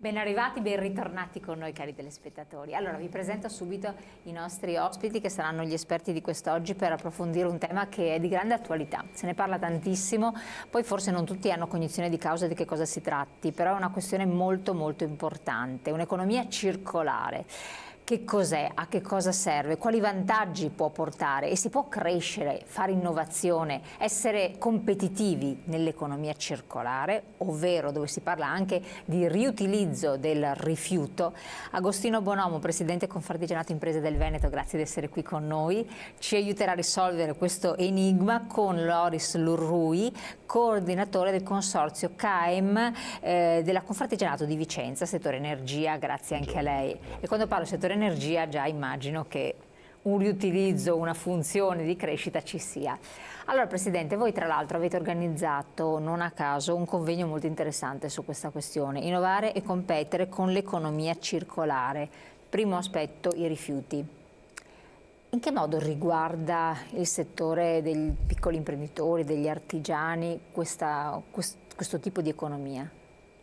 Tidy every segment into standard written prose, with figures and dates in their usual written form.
Ben arrivati, ben ritornati con noi cari telespettatori. Allora vi presento subito i nostri ospiti che saranno gli esperti di quest'oggi per approfondire un tema che è di grande attualità. Se ne parla tantissimo, poi forse non tutti hanno cognizione di causa di che cosa si tratti, però è una questione molto importante, un'economia circolare. Che cos'è? A che cosa serve? Quali vantaggi può portare? E si può crescere, fare innovazione, essere competitivi nell'economia circolare, ovvero dove si parla anche di riutilizzo del rifiuto? Agostino Bonomo, Presidente Confartigianato Imprese del Veneto, grazie di essere qui con noi, ci aiuterà a risolvere questo enigma con Loris Lurrui, coordinatore del consorzio CAEM della Confartigianato di Vicenza, settore energia, grazie anche a lei. E quando parlo settore energia già immagino che un riutilizzo, una funzione di crescita ci sia. Allora Presidente, voi tra l'altro avete organizzato non a caso un convegno molto interessante su questa questione, innovare e competere con l'economia circolare. Primo aspetto, i rifiuti. In che modo riguarda il settore dei piccoli imprenditori, degli artigiani, questo tipo di economia?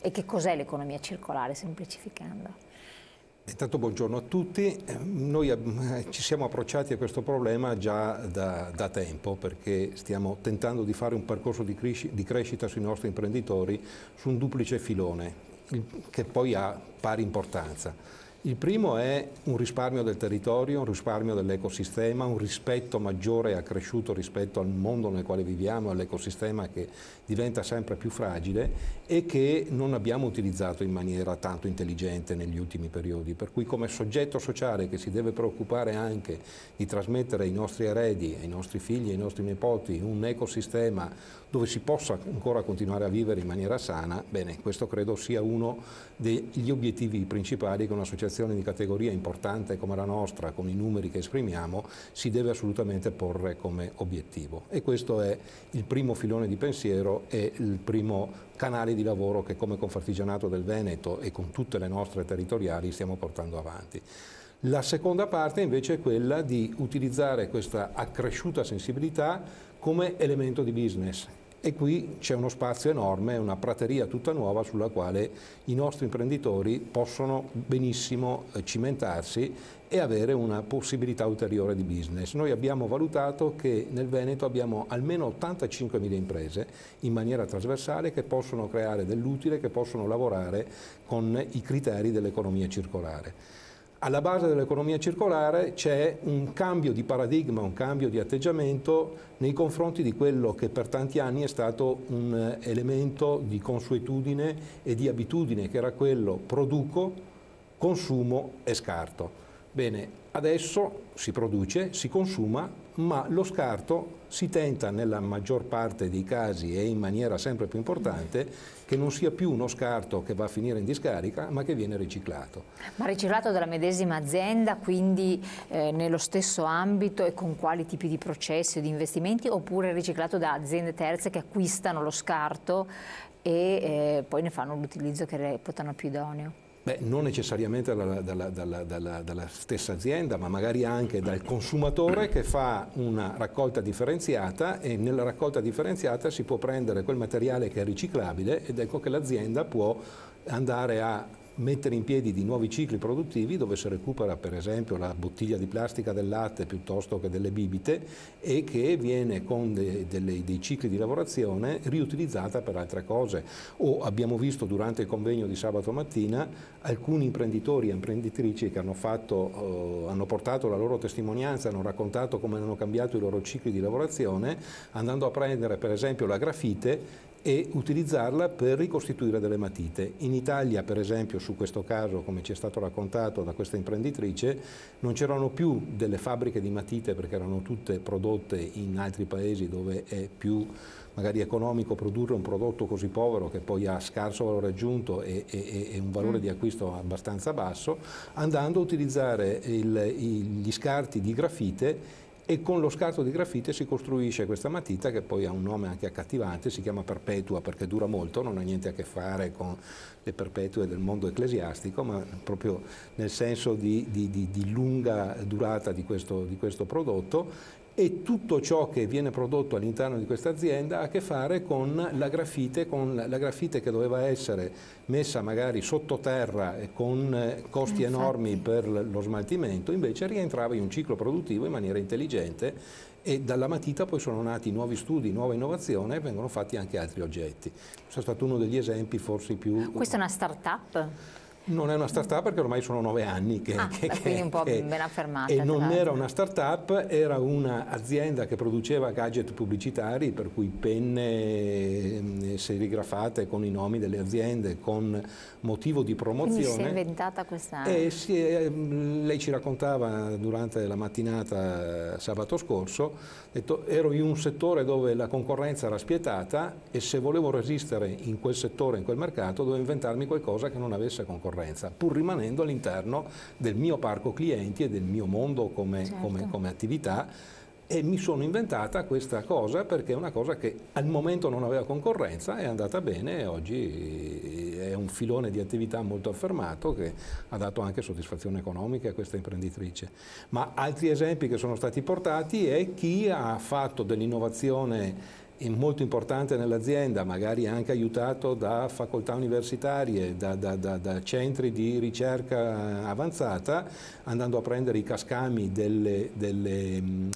E che cos'è l'economia circolare, semplificando? Intanto buongiorno a tutti, noi ci siamo approcciati a questo problema già da tempo perché stiamo tentando di fare un percorso di crescita sui nostri imprenditori su un duplice filone che poi ha pari importanza. Il primo è un risparmio del territorio, un risparmio dell'ecosistema, un rispetto maggiore e accresciuto rispetto al mondo nel quale viviamo, all'ecosistema che diventa sempre più fragile e che non abbiamo utilizzato in maniera tanto intelligente negli ultimi periodi. Per cui come soggetto sociale che si deve preoccupare anche di trasmettere ai nostri eredi, ai nostri figli, ai nostri nipoti un ecosistema dove si possa ancora continuare a vivere in maniera sana, bene, questo credo sia uno degli obiettivi principali che un'associazione di categoria importante come la nostra, con i numeri che esprimiamo, si deve assolutamente porre come obiettivo. E questo è il primo filone di pensiero e il primo canale di lavoro che come Confartigianato del Veneto e con tutte le nostre territoriali stiamo portando avanti. La seconda parte invece è quella di utilizzare questa accresciuta sensibilità come elemento di business. E qui c'è uno spazio enorme, una prateria tutta nuova sulla quale i nostri imprenditori possono benissimo cimentarsi e avere una possibilità ulteriore di business. Noi abbiamo valutato che nel Veneto abbiamo almeno 85.000 imprese in maniera trasversale che possono creare dell'utile, che possono lavorare con i criteri dell'economia circolare. Alla base dell'economia circolare c'è un cambio di paradigma, un cambio di atteggiamento nei confronti di quello che per tanti anni è stato un elemento di consuetudine e di abitudine, che era quello produco, consumo e scarto. Bene, adesso si produce, si consuma, ma lo scarto si tenta nella maggior parte dei casi e in maniera sempre più importante che non sia più uno scarto che va a finire in discarica, ma che viene riciclato. Ma riciclato dalla medesima azienda, quindi nello stesso ambito e con quali tipi di processi o di investimenti, oppure riciclato da aziende terze che acquistano lo scarto e poi ne fanno l'utilizzo che reputano più idoneo? Beh, non necessariamente dalla stessa azienda, ma magari anche dal consumatore che fa una raccolta differenziata e nella raccolta differenziata si può prendere quel materiale che è riciclabile ed ecco che l'azienda può andare a mettere in piedi di nuovi cicli produttivi dove si recupera per esempio la bottiglia di plastica del latte piuttosto che delle bibite e che viene con dei cicli di lavorazione riutilizzata per altre cose. O abbiamo visto durante il convegno di sabato mattina alcuni imprenditori e imprenditrici che hanno portato la loro testimonianza, hanno raccontato come hanno cambiato i loro cicli di lavorazione andando a prendere per esempio la grafite e utilizzarla per ricostituire delle matite. In Italia, per esempio, su questo caso, come ci è stato raccontato da questa imprenditrice, non c'erano più delle fabbriche di matite perché erano tutte prodotte in altri paesi dove è più magari economico produrre un prodotto così povero che poi ha scarso valore aggiunto e un valore di acquisto abbastanza basso, andando a utilizzare gli scarti di grafite e con lo scarto di grafite si costruisce questa matita che poi ha un nome anche accattivante, si chiama Perpetua perché dura molto, non ha niente a che fare con le perpetue del mondo ecclesiastico, ma proprio nel senso di lunga durata di questo prodotto e tutto ciò che viene prodotto all'interno di questa azienda ha a che fare con la grafite che doveva essere messa magari sottoterra e con costi enormi per lo smaltimento, invece rientrava in un ciclo produttivo in maniera intelligente, e dalla matita poi sono nati nuovi studi, nuova innovazione, e vengono fatti anche altri oggetti. Questo è stato uno degli esempi forse più... Questa è una start-up? Non è una start-up perché ormai sono 9 anni quindi un po' ben affermata. E non era una start-up, era un'azienda che produceva gadget pubblicitari, per cui penne serigrafate con i nomi delle aziende, con motivo di promozione. Quindi si è inventata questa... lei ci raccontava durante la mattinata sabato scorso, detto, ero in un settore dove la concorrenza era spietata e se volevo resistere in quel settore, in quel mercato, dovevo inventarmi qualcosa che non avesse concorrenza, pur rimanendo all'interno del mio parco clienti e del mio mondo come attività, e mi sono inventata questa cosa perché è una cosa che al momento non aveva concorrenza, è andata bene e oggi è un filone di attività molto affermato che ha dato anche soddisfazione economica a questa imprenditrice. Ma altri esempi che sono stati portati è chi ha fatto dell'innovazione molto importante nell'azienda, magari anche aiutato da facoltà universitarie, da centri di ricerca avanzata, andando a prendere i cascami delle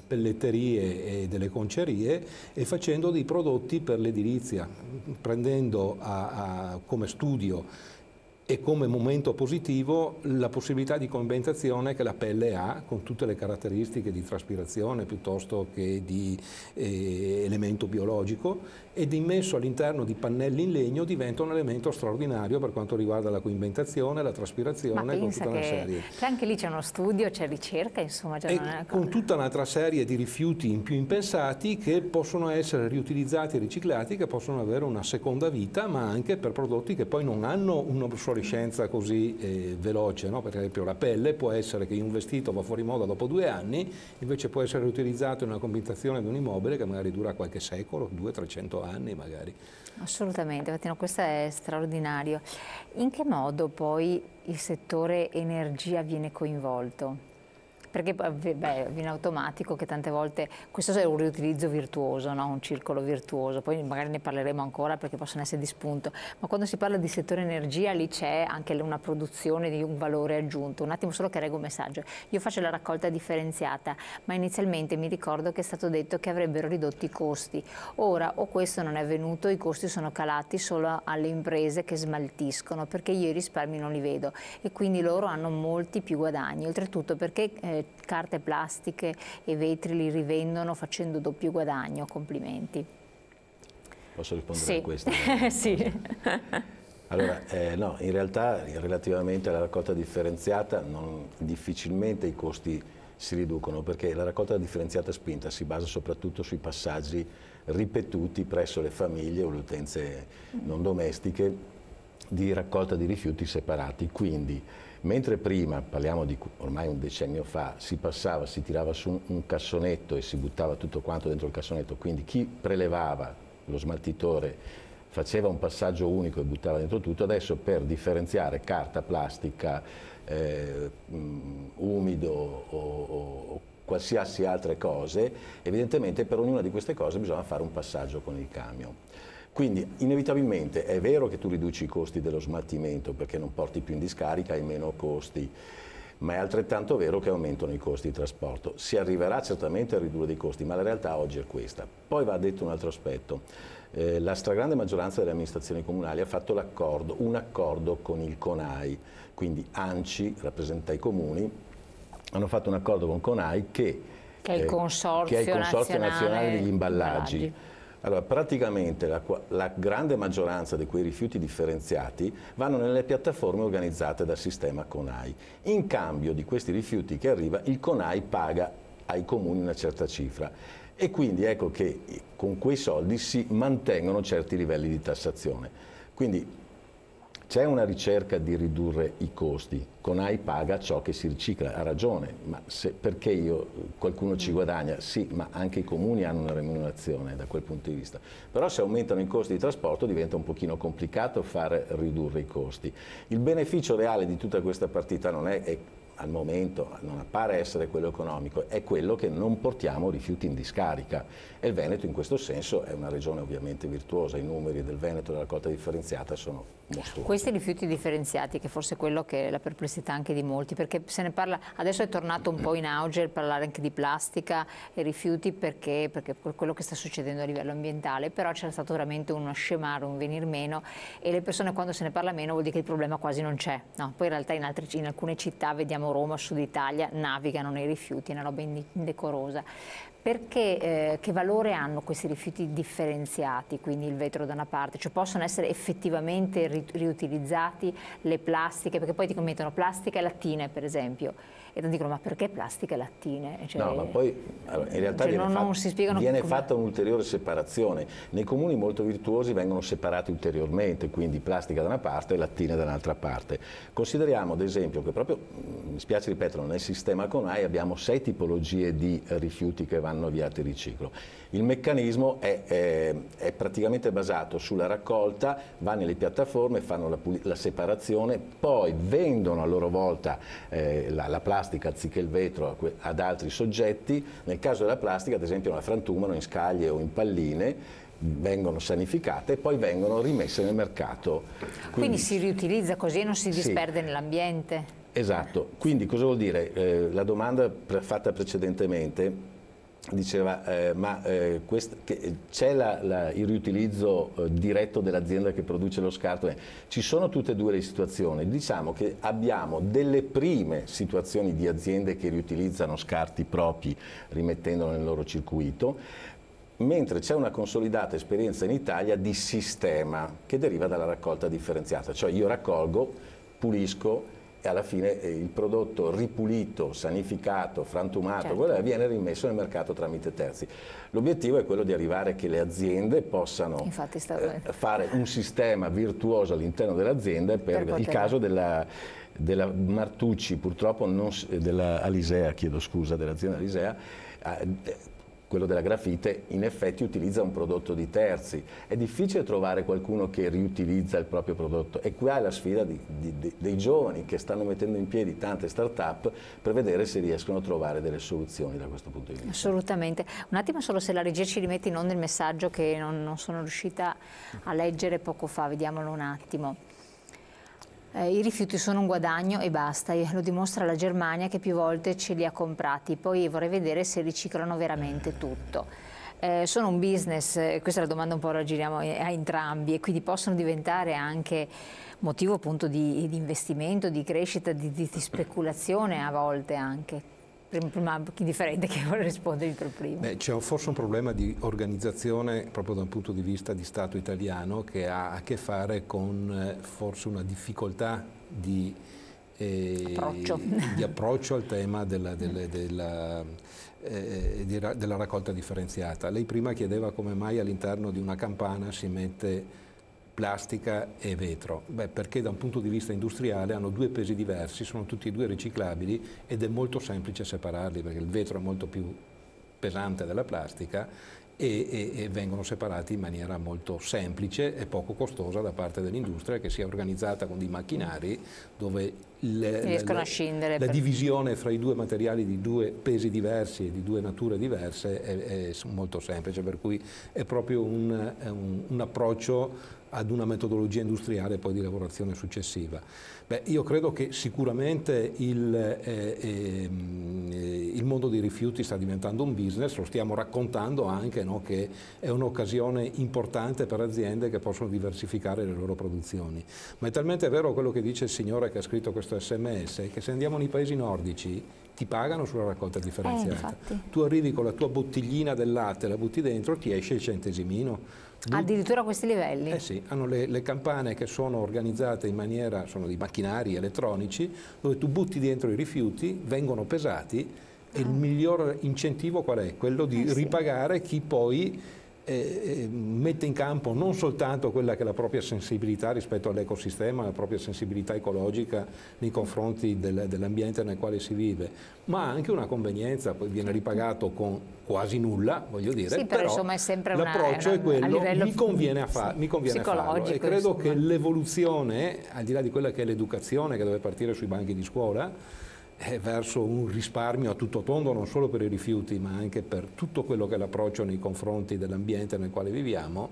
pelletterie e delle concerie e facendo dei prodotti per l'edilizia, prendendo come studio e come momento positivo la possibilità di coibentazione che la pelle ha con tutte le caratteristiche di traspirazione piuttosto che di elemento biologico, ed immesso all'interno di pannelli in legno diventa un elemento straordinario per quanto riguarda la coibentazione, la traspirazione, con tutta una serie. Che anche lì c'è uno studio, c'è ricerca, insomma. Con tutta un'altra serie di rifiuti più impensati che possono essere riutilizzati e riciclati, che possono avere una seconda vita, ma anche per prodotti che poi non hanno un'obsolescenza così veloce, no? Per esempio la pelle può essere che un vestito va fuori moda dopo 2 anni, invece può essere riutilizzato in una coibentazione di un immobile che magari dura qualche secolo, 200-300 anni magari. Assolutamente, Vattino, questo è straordinario. In che modo poi il settore energia viene coinvolto? Perché in automatico che tante volte questo è un riutilizzo virtuoso, no? Un circolo virtuoso, poi magari ne parleremo ancora perché possono essere di spunto, ma quando si parla di settore energia lì c'è anche una produzione di un valore aggiunto. Un attimo solo che reggo un messaggio, io faccio la raccolta differenziata, ma inizialmente mi ricordo che è stato detto che avrebbero ridotto i costi, ora o questo non è avvenuto, i costi sono calati solo alle imprese che smaltiscono, perché io i risparmi non li vedo e quindi loro hanno molti più guadagni, oltretutto perché carte plastiche e vetri li rivendono facendo doppio guadagno. Complimenti. Posso rispondere a questo? Sì. Allora, no, in realtà relativamente alla raccolta differenziata difficilmente i costi si riducono, perché la raccolta differenziata spinta si basa soprattutto sui passaggi ripetuti presso le famiglie o le utenze non domestiche di raccolta di rifiuti separati. Quindi mentre prima, parliamo di ormai un decennio fa, si passava, si tirava su un cassonetto e si buttava tutto quanto dentro il cassonetto, quindi chi prelevava, lo smaltitore, faceva un passaggio unico e buttava dentro tutto, adesso per differenziare carta, plastica, umido o qualsiasi altre cose, evidentemente per ognuna di queste cose bisogna fare un passaggio con il camion. Quindi inevitabilmente è vero che tu riduci i costi dello smaltimento perché non porti più in discarica, hai meno costi, ma è altrettanto vero che aumentano i costi di trasporto. Si arriverà certamente a ridurre dei costi, ma la realtà oggi è questa. Poi va detto un altro aspetto. La stragrande maggioranza delle amministrazioni comunali ha fatto un accordo con il CONAI, quindi ANCI rappresenta i comuni, hanno fatto un accordo con CONAI che è il Consorzio Nazionale degli Imballaggi. Allora, praticamente la grande maggioranza di quei rifiuti differenziati vanno nelle piattaforme organizzate dal sistema CONAI. In cambio di questi rifiuti che arriva, il CONAI paga ai comuni una certa cifra e quindi ecco che con quei soldi si mantengono certi livelli di tassazione. Quindi c'è una ricerca di ridurre i costi, CONAI paga ciò che si ricicla, ha ragione, ma perché qualcuno ci guadagna? Sì, ma anche i comuni hanno una remunerazione da quel punto di vista. Però se aumentano i costi di trasporto diventa un pochino complicato far ridurre i costi. Il beneficio reale di tutta questa partita non è al momento non appare essere quello economico, è quello che non portiamo rifiuti in discarica, e il Veneto in questo senso è una regione ovviamente virtuosa. I numeri del Veneto della raccolta differenziata sono mostruosi. Questi rifiuti differenziati, che forse è quello che è la perplessità anche di molti, perché se ne parla, adesso è tornato un po' in auge il parlare anche di plastica e rifiuti perché quello che sta succedendo a livello ambientale, però c'è stato veramente uno scemare, un venir meno, e le persone, quando se ne parla meno, vuol dire che il problema quasi non c'è. No, poi in realtà in alcune città, vediamo Roma, Sud Italia, navigano nei rifiuti, è una roba indecorosa. Perché che valore hanno questi rifiuti differenziati, quindi il vetro da una parte, cioè possono essere effettivamente riutilizzati, le plastiche, perché poi ti commettono plastica e lattine per esempio, e dicono ma perché plastica e lattine? Cioè, no, ma poi allora, in realtà viene fatta un'ulteriore separazione. Nei comuni molto virtuosi vengono separati ulteriormente, quindi plastica da una parte e lattine da un'altra parte. Consideriamo ad esempio che proprio, mi spiace ripeterlo, nel sistema CONAI abbiamo 6 tipologie di rifiuti che vanno avviati al riciclo. Il meccanismo è praticamente basato sulla raccolta, va nelle piattaforme, fanno la separazione, poi vendono a loro volta la plastica anziché il vetro ad altri soggetti. Nel caso della plastica, ad esempio, la frantumano in scaglie o in palline, vengono sanificate e poi vengono rimesse nel mercato. Quindi si riutilizza così e non si disperde nell'ambiente? Esatto. Quindi cosa vuol dire? La domanda fatta precedentemente diceva c'è il riutilizzo diretto dell'azienda che produce lo scarto. Ci sono tutte e due le situazioni. Diciamo che abbiamo delle prime situazioni di aziende che riutilizzano scarti propri rimettendolo nel loro circuito, mentre c'è una consolidata esperienza in Italia di sistema che deriva dalla raccolta differenziata, cioè io raccolgo, pulisco e alla fine il prodotto ripulito, sanificato, frantumato, certo, quello viene rimesso nel mercato tramite terzi. L'obiettivo è quello di arrivare a che le aziende possano fare un sistema virtuoso all'interno dell'azienda. Per il caso della Martucci, purtroppo della Alisea, chiedo scusa, dell'azienda Alisea, quello della grafite in effetti utilizza un prodotto di terzi. È difficile trovare qualcuno che riutilizza il proprio prodotto, e qua è la sfida dei giovani che stanno mettendo in piedi tante start-up per vedere se riescono a trovare delle soluzioni da questo punto di vista. Assolutamente. Un attimo solo se la regia ci rimette in onda il messaggio che non sono riuscita a leggere poco fa, vediamolo un attimo. I rifiuti sono un guadagno e basta, lo dimostra la Germania che più volte ce li ha comprati, poi vorrei vedere se riciclano veramente tutto. Sono un business, questa è la domanda un po' la giriamo a entrambi, e quindi possono diventare anche motivo appunto di investimento, di crescita, di speculazione a volte anche. Prima chi differente che vuole rispondere per primo? C'è forse un problema di organizzazione proprio da un punto di vista di Stato italiano che ha a che fare con forse una difficoltà di approccio al tema della raccolta differenziata. Lei prima chiedeva come mai all'interno di una campana si mette plastica e vetro. Perché da un punto di vista industriale hanno due pesi diversi, sono tutti e due riciclabili ed è molto semplice separarli, perché il vetro è molto più pesante della plastica e vengono separati in maniera molto semplice e poco costosa da parte dell'industria, che si è organizzata con dei macchinari dove la divisione fra i due materiali di due pesi diversi e di due nature diverse è molto semplice, per cui è proprio un approccio ad una metodologia industriale poi di lavorazione successiva. Io credo che sicuramente il mondo dei rifiuti sta diventando un business, lo stiamo raccontando anche, no, che è un'occasione importante per aziende che possono diversificare le loro produzioni. Ma è talmente vero quello che dice il signore che ha scritto questo SMS, che se andiamo nei paesi nordici ti pagano sulla raccolta differenziata. Tu arrivi con la tua bottiglina del latte, la butti dentro, ti esce il centesimino. Addirittura a questi livelli? Sì, hanno le campane che sono organizzate in maniera, sono dei macchinari elettronici, dove tu butti dentro i rifiuti, vengono pesati e il miglior incentivo qual è? Quello di ripagare chi poi mette in campo non soltanto quella che è la propria sensibilità rispetto all'ecosistema, la propria sensibilità ecologica nei confronti dell'ambiente nel quale si vive, ma anche una convenienza, poi viene ripagato con quasi nulla, voglio dire, sì, però insomma è sempre l'approccio è quello, mi conviene farlo, e credo che l'evoluzione, al di là di quella che è l'educazione che deve partire sui banchi di scuola, verso un risparmio a tutto tondo, non solo per i rifiuti ma anche per tutto quello che è l'approccio nei confronti dell'ambiente nel quale viviamo,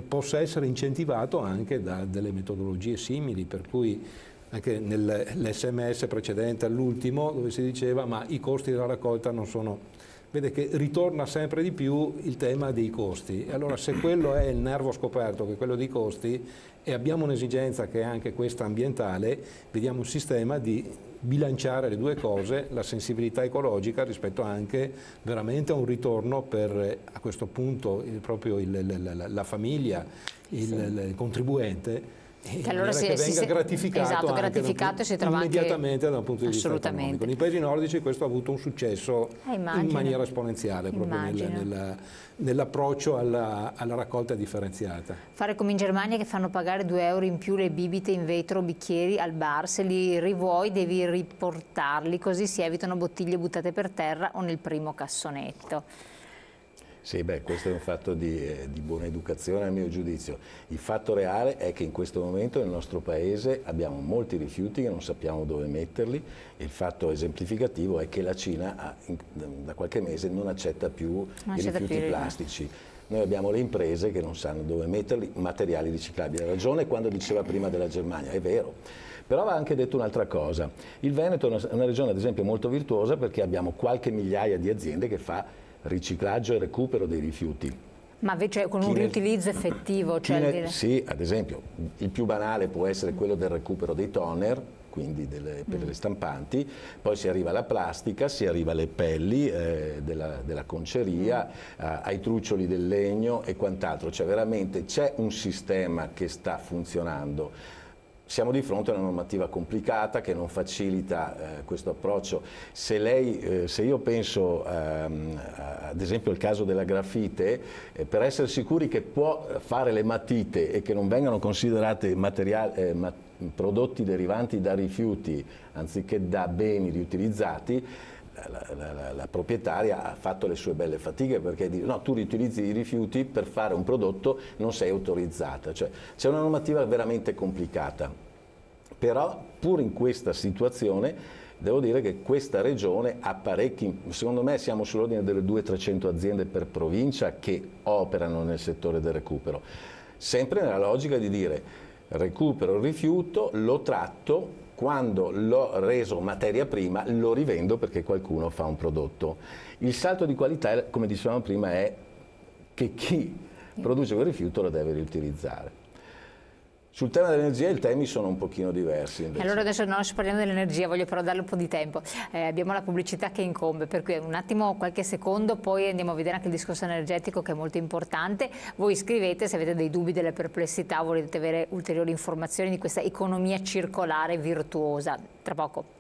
possa essere incentivato anche da delle metodologie simili, per cui anche nell'SMS precedente all'ultimo, dove si diceva ma i costi della raccolta non sono... Vede che ritorna sempre di più il tema dei costi, e allora se quello è il nervo scoperto, che è quello dei costi, e abbiamo un'esigenza che è anche questa ambientale, vediamo un sistema di bilanciare le due cose, la sensibilità ecologica rispetto anche veramente a un ritorno per, a questo punto, proprio la famiglia, il contribuente, che allora venga gratificato, esatto, gratificato e si trova immediatamente anche... da un punto di vista economico. Nei paesi nordici questo ha avuto un successo in maniera esponenziale, proprio nell'approccio alla raccolta differenziata. Fare come in Germania, che fanno pagare 2 euro in più le bibite in vetro, bicchieri al bar, se li rivuoi devi riportarli, così si evitano bottiglie buttate per terra o nel primo cassonetto. Sì, beh, questo è un fatto di buona educazione a mio giudizio. Il fatto reale è che in questo momento nel nostro paese abbiamo molti rifiuti che non sappiamo dove metterli, e il fatto esemplificativo è che la Cina da qualche mese non accetta più i rifiuti plastici. Noi abbiamo le imprese che non sanno dove metterli, materiali riciclabili. Ha ragione quando diceva prima della Germania, è vero. Però va anche detto un'altra cosa. Il Veneto è una regione ad esempio molto virtuosa perché abbiamo qualche migliaia di aziende che fa riciclaggio e recupero dei rifiuti. Ma cioè, con un riutilizzo effettivo? Cioè sì, ad esempio, il più banale può essere quello del recupero dei toner, quindi per le stampanti, poi si arriva alla plastica, si arriva alle pelli della conceria, ai truccioli del legno e quant'altro, cioè veramente c'è un sistema che sta funzionando. Siamo di fronte a una normativa complicata che non facilita questo approccio. Se io penso ad esempio al caso della grafite, per essere sicuri che può fare le matite e che non vengano considerate prodotti derivanti da rifiuti anziché da beni riutilizzati, la proprietaria ha fatto le sue belle fatiche, perché dice no, tu riutilizzi i rifiuti per fare un prodotto, non sei autorizzata. Cioè, c'è una normativa veramente complicata, però pur in questa situazione devo dire che questa regione ha parecchi, secondo me siamo sull'ordine delle 200-300 aziende per provincia che operano nel settore del recupero, sempre nella logica di dire recupero il rifiuto, lo tratto, quando l'ho reso materia prima lo rivendo perché qualcuno fa un prodotto. Il salto di qualità, come dicevamo prima, è che chi produce quel rifiuto lo deve riutilizzare. Sul tema dell'energia i temi sono un pochino diversi. Invece. Allora adesso non parliamo dell'energia, voglio però darle un po' di tempo. Abbiamo la pubblicità che incombe, per cui un attimo, qualche secondo, poi andiamo a vedere anche il discorso energetico che è molto importante. Voi scrivete se avete dei dubbi, delle perplessità, volete avere ulteriori informazioni di questa economia circolare virtuosa. Tra poco.